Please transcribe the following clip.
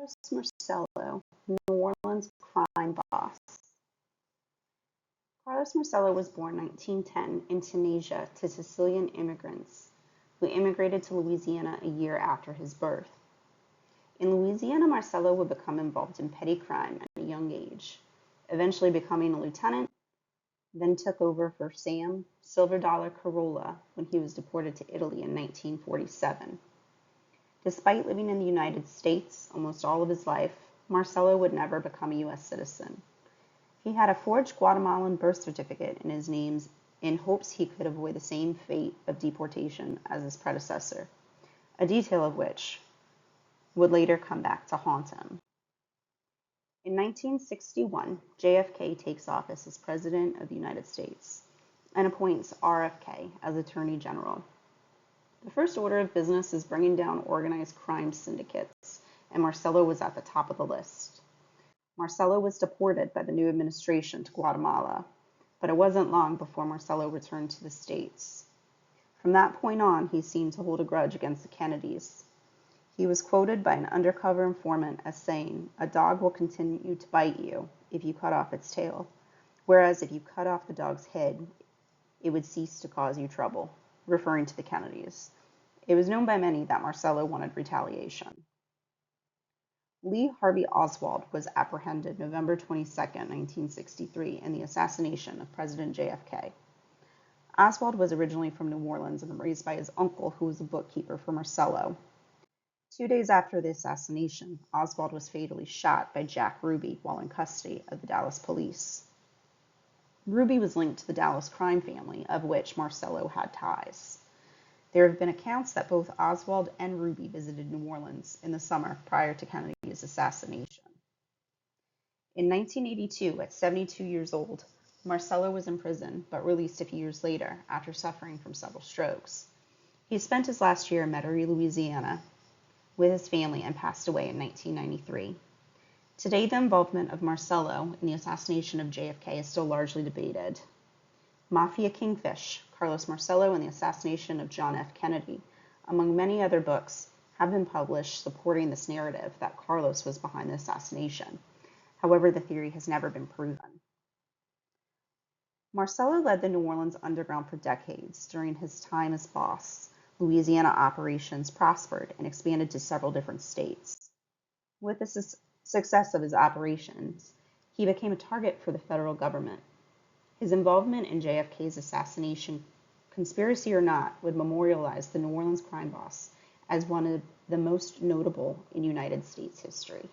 Carlos Marcello, New Orleans crime boss. Carlos Marcello was born 1910 in Tunisia to Sicilian immigrants who immigrated to Louisiana a year after his birth. In Louisiana, Marcello would become involved in petty crime at a young age, eventually becoming a lieutenant, then took over for Sam Silver Dollar Carolla when he was deported to Italy in 1947. Despite living in the United States almost all of his life, Marcello would never become a U.S. citizen. He had a forged Guatemalan birth certificate in his name in hopes he could avoid the same fate of deportation as his predecessor, a detail of which would later come back to haunt him. In 1961, JFK takes office as President of the United States and appoints RFK as Attorney General. The first order of business is bringing down organized crime syndicates, and Marcello was at the top of the list. Marcello was deported by the new administration to Guatemala, but it wasn't long before Marcello returned to the States. From that point on, he seemed to hold a grudge against the Kennedys. He was quoted by an undercover informant as saying, "A dog will continue to bite you if you cut off its tail, whereas if you cut off the dog's head, it would cease to cause you trouble," referring to the Kennedys. It was known by many that Marcello wanted retaliation. Lee Harvey Oswald was apprehended November 22, 1963, in the assassination of President JFK. Oswald was originally from New Orleans and raised by his uncle, who was a bookkeeper for Marcello. 2 days after the assassination, Oswald was fatally shot by Jack Ruby while in custody of the Dallas police. Ruby was linked to the Dallas crime family, of which Marcello had ties. There have been accounts that both Oswald and Ruby visited New Orleans in the summer prior to Kennedy's assassination. In 1982, at 72 years old, Marcello was in prison but released a few years later after suffering from several strokes. He spent his last year in Metairie, Louisiana, with his family and passed away in 1993. Today, the involvement of Marcello in the assassination of JFK is still largely debated. Mafia Kingfish, Carlos Marcello and the Assassination of John F. Kennedy, among many other books, have been published supporting this narrative that Carlos was behind the assassination. However, the theory has never been proven. Marcello led the New Orleans Underground for decades. During his time as boss, Louisiana operations prospered and expanded to several different states. With the success of his operations, he became a target for the federal government. His involvement in JFK's assassination, conspiracy or not, would memorialize the New Orleans crime boss as one of the most notable in United States history.